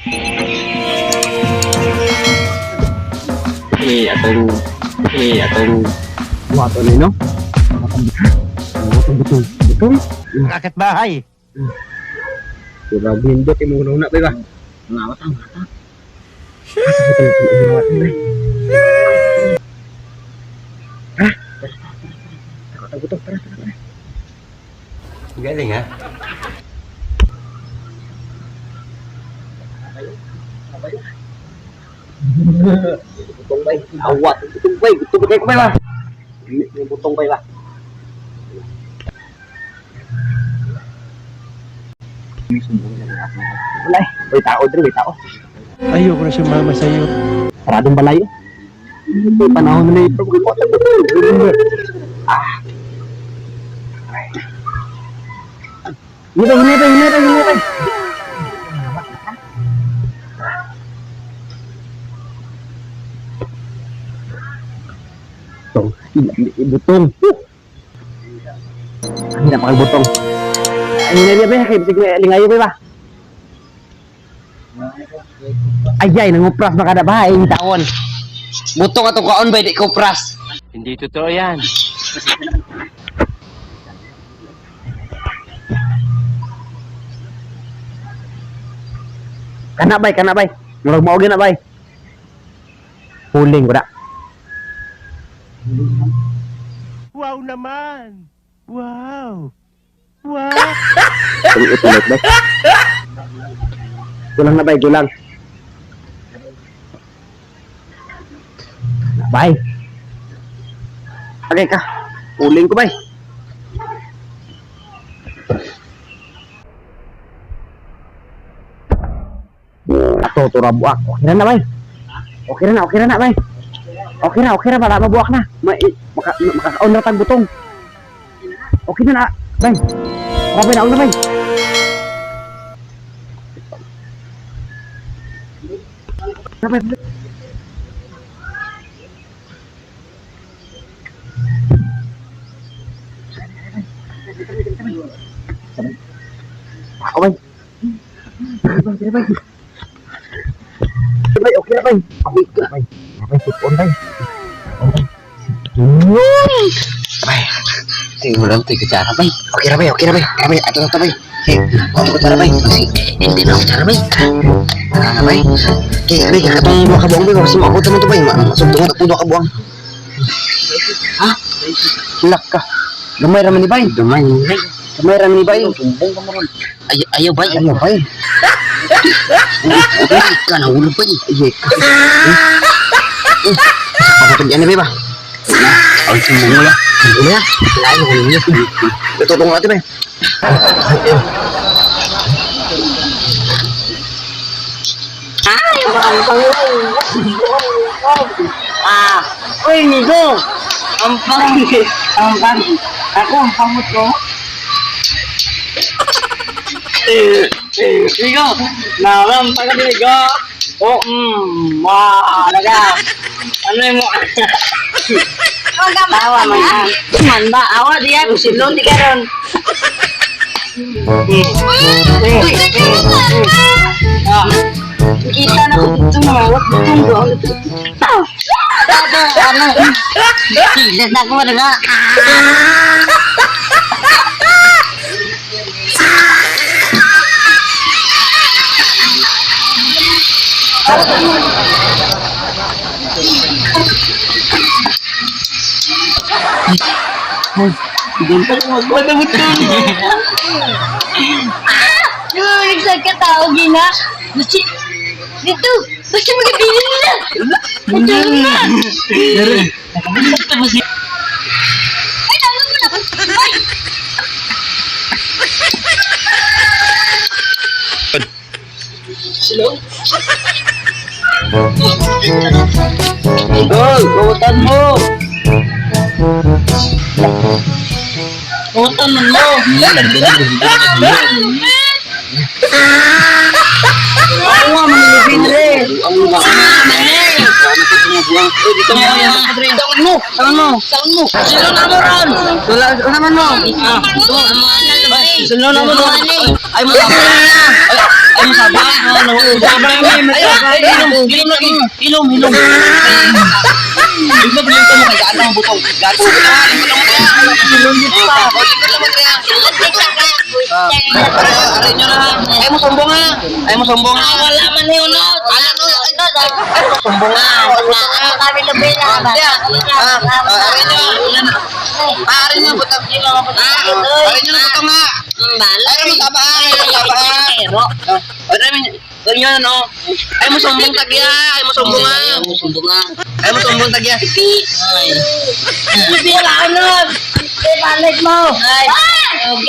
Atau Wato ni no? Betul. Betul. Rakyat bahay. Sudah bindot yung mga una, ba? Ngawat ang mata. Takot, tara. Galing ha? Butong bay, awat, butong bay, gusto ba kayo kumay ba? Yung butong bay ba? Wala eh, may tao dito, may tao. Ayoko na sumama sa'yo. Paradong balayo. May panahon na ito. Ah. Hinitay. Butong. Ang hirap ang butong. Hinitay ba? Kaya lingayo ba? Ayay, nangupras na kada ba? Ayun taon. Butong atong kaon ba? Di kupras. Hindi totoo yan. Kana bay. Murag mao na bay. Huling ko na. Wow naman! Wow! Ulit bay. Gulang na bay, gulang. Bay. Okay ka. Huling ko bay. Ato to rabuak. Okay na bay. Okay na bay. Okay na para mabuak na. Makakaon na tag butong. Okay na bay. Rabay na bay. Rabay. Ako bay. Bay. Bay, okay na bay. Bay, sipon bay. Bay. Tingnan mo lang ito cara bay. Okay na bay. Bay, ato na bay. Ako cara bay. Hindi na ako cara bay. Ano bay? Kaya bay, katong dua ka buang bay. Kasi maabot naman ito bay. Masok dua ka buang. Ha? Hilak ka. Gamay raman ni bay. Gamay raman ni bay. Sumbong ka mo ron. Ayaw bay. Ika na ulo pa niya. Papapagyan na ba? Ay, sumbong mo ya. Sumbong mo ya. Lain mo niya. Tutulong natin ba? Ay, ang uy, Nigo. Ang pang. Ako, ang pamot ko. Nigo, naram taga Nigo. Alaga. Ano mo? Tawa man. Man ba awa dia kusilon di karon. Kita na ko mawat tunggu. Ano? Kilat na ko nga. Ganto mo magwala mo to. Nagsagka tao gina. Dito, basta magabilin nila. Betul na. Ay, tawag mo na. Ay! Hello? Idol, kawatan mo. Kawatan mo. Ako nga, manilipin rin. Ang mga manilipin. Dito mo yan. Tangan mo. Sino na mo ron? Tangan mo. Sino na mo ron? Ay, mo na. Ay, masaba. Masaba namin. Hilom lagi. Hilom. Hilom mo kay gaan ang butong. Gaan mo kaya. Hilom pa. Aray nyo na. Ay mo sombong ha. Wala man yun. Sombong ha. Kami lebih lah. Aray nyo. Aray nyo butong. Aray nyo na butong ha. Aray mo taba ha. Aray nyo no. Ay mo sombong tagya. Ay mo sombong tagya. Lebih lah anak. Balik mau. Barong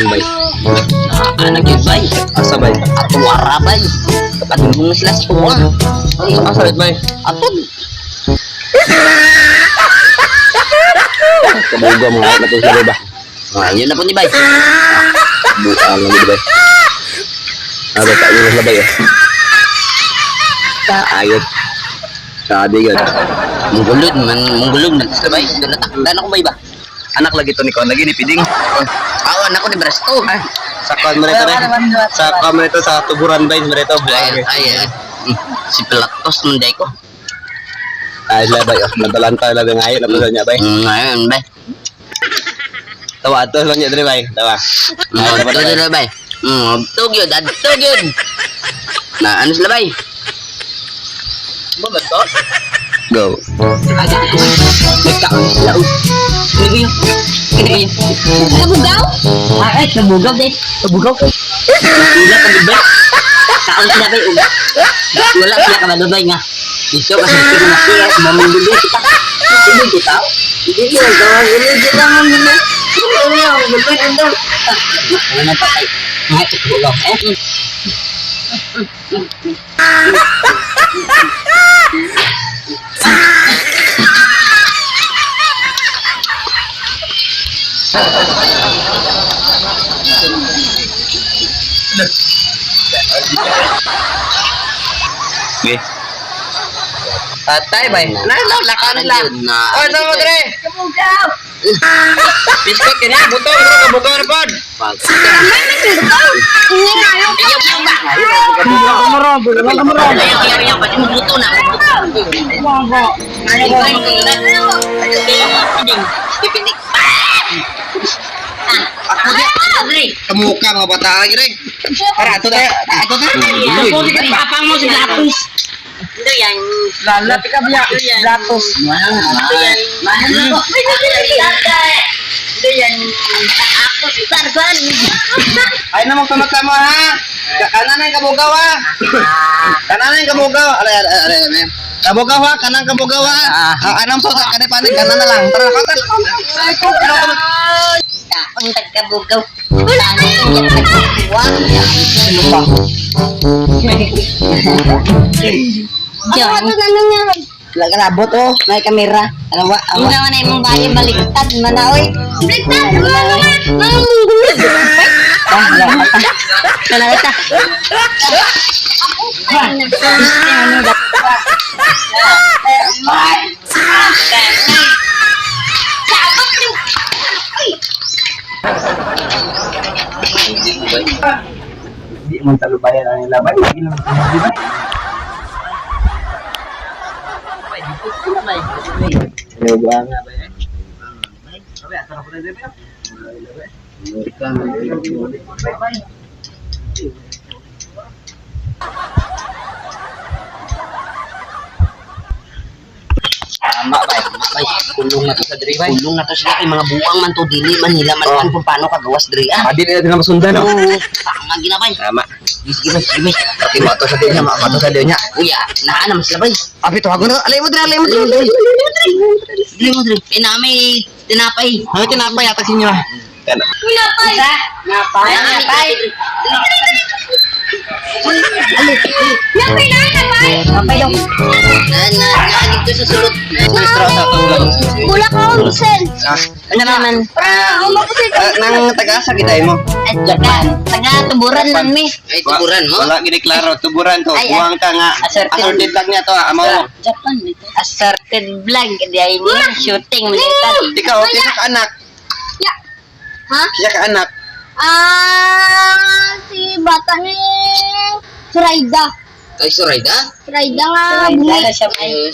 bay. Anak yun bay. Asa bay? Ato wara bay. Katulong na sila sa tuwa. Asa bay? Ato. Kabuga mo na to sa ba? Ayun na po ni bay. Buang lagi bay. Ada tak yun sa bay. Ayot. Sabi gan. Munggulod na sa bay. Natakdan ako bay ba? Anak lagi to ni kon lagi ni piding. Awan ako ni Brasto. Sa kon mo nito sa kon mo nito sa tuburan bay mo nito buang. Ay. Si Pelatos munday ko. Ay la bay, natalanta la ngayon na pala niya bay. Ngayon bay. Tawa to lang niya dre bay. Tawa. Ito na bay. Tugyod. Na ano sila bay? Ba to? Go. Nagkaon sila. Kini. Kabugaw? Kabugaw deh. Wala ka ba? Kaon sila bay. Wala sila ka ba nga. Dito kasi sila na siya. Mamunduli kita. Hindi kita. Hindi kita. Hindi kita mamunduli. Ano pa tayo? Mga tukulong. Okay. Patay ba? Lakan lang. Oh, ito mo dre. Kabugaw. Biskot kini buto bro kabugaw ra pod. Ini nga yung Yang pati mo buto na. Kemuka mga bata lagi deh. Para ato tayo. Papang mo si Lapis. Itu yang lalat ka biya. Latos. Itu yang aku sarsan. Ay na sama-sama ha. Kanan ang kabugaw ha. Kanan ang kabugaw. Are. Kabugaw ha, kanang kabugaw ha. Anong po ka kanay panig kanan na lang. Tara katal. Ang tagkabugaw. Jangan labot oh, may kamera. Ano ba? Ang naman ay mong bayan baliktad mana oy. Baliktad mana? Mang munggulod. Kanalita. Di mo talo bayan ang laban, lagi lang di ba? Ano ba nga ba eh? Sabi asa na pala dito. Tama bay. Kulong na to sa diri bay. Kulong na to sila kay mga buwang man to dili man nila man kung paano kagawas diri ah. Adi na natin masundan no. Tama ginabay. Tama. Sige. Pati mo to sa dinya, mo to sa dinya. Kuya, nahanam sila bay. Abi to ako na. Alay mo dre. Dili mo diri. Pinamay tinapay. Ano tinapay yata sinyo? Kana. Napay. Napay dong. Dito sa sulot. Bulak ako, Sel. Ano naman? Nang taga-asa kita mo. Taga tuburan lang mi. Ay tuburan mo. Wala gini klaro tuburan to. Ay, Buwang ka nga. Assorted lang niya to, amo. Japan dito. Assorted vlog dia ini shooting militar. Ikaw, kisa ka anak. Ya. Ha? Kisa ka anak. Si bata ni Surayda. Ay, Surayda? Surayda nga. Surayda siya.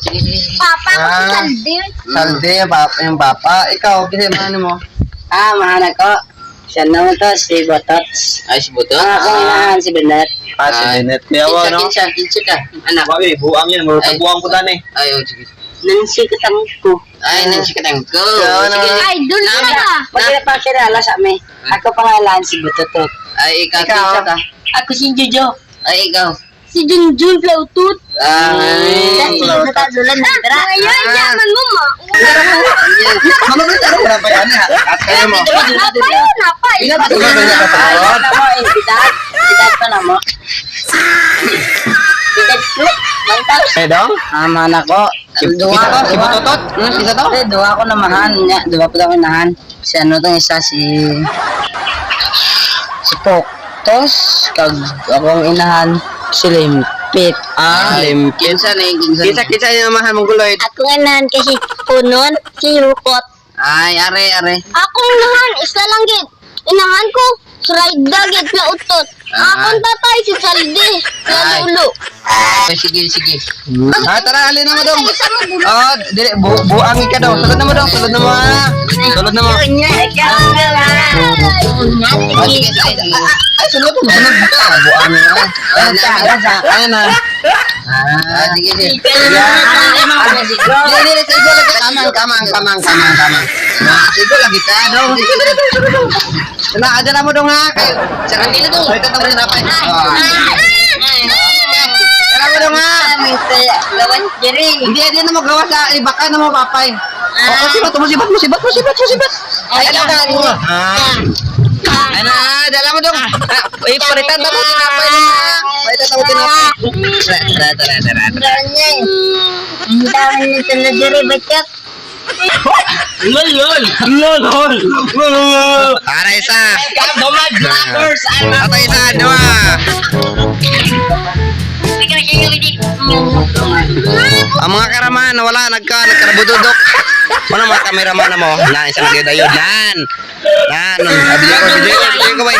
Sige. Papa ko si Saldi. Salde, yung papa. Ikaw, kasi ano mo? Mahal ko. Siya naman to, si Botots. Ay, si Buto? Ako inahan si Benet. Si Benet. Kaya wa, no? Kinsa ka. Anak. Bakit, buang yan. Murag buang ko tani. Ay, sige. Nansi katang ko. Ay, nansikatang ko. Sige. Idol na. Pagkira pa kilala sa amin. Ako pangalan si Bototot. Ay, ikaw. Ikaw? Kinsa ka? Ako si Jojo. Ay, ikaw. Si Junjun Plautut. Ay. Natazulan na. Ngayon, yaman mo ma. Ano ba tayo wala pa yan ha? At kaya mo. Napay. Napay. Ay, na mo, edad. Edad pa na mo. Edad ko. Mantap. Eh, dong? Aman ako. Dua ko, si Butotot. Isa to? Dua ko namahan. Dua pa ako nahan. Si ano tong isa, si Poktos. Kag akong inahan. Si Limpit. Kinsa na yung Kinsa yung mahal mong guloy. Ako nga nahan kasi punon, si Rukot. Ay, are. Ako nahan, isa lang gid. Inahan ko, Surayda gid Plautot. Akong tatay si Saldi. Sa Ay. dulo. Ay, sige. Tara, alin na mo dong. Isa mo gulo. Oh, dili, buang ka daw. Sulod na mo dong, sulod na mo. Sulod na mo. Oh, sige. Ay, sulod mo. Sulod ka. Buang na. Ayan na. Sige. Dili, sigo lagi. Kamang. Sigo lagi ka dong. Aja na mo dong ha. Sa kanila dong. Ito tamo na pa. Kaya mo dong ha. Lawan jering. Hindi na mo gawa sa ibaka na mo papay. Oo, sibat. Ay, ano ka? Ano, dala mo dong. Palitan mo tinapay na. Palitan mo tinapay. Tara. Ang dami nito na diri backup. Para isa. Atau isa, dua. Ang mga karaman, wala, nagkarabududok. Ano mga kameraman na mo? Na, isang nagyodayod. Nan, video ko ba?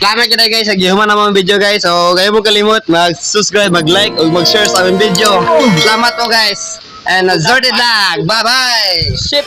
Salamat kita guys, nagihuman na mga video guys. So, kayo mo kalimot, mag-subscribe, mag-like, o mag-share sa aming video. Salamat po guys. And Zorted Lag, bye-bye. Ship.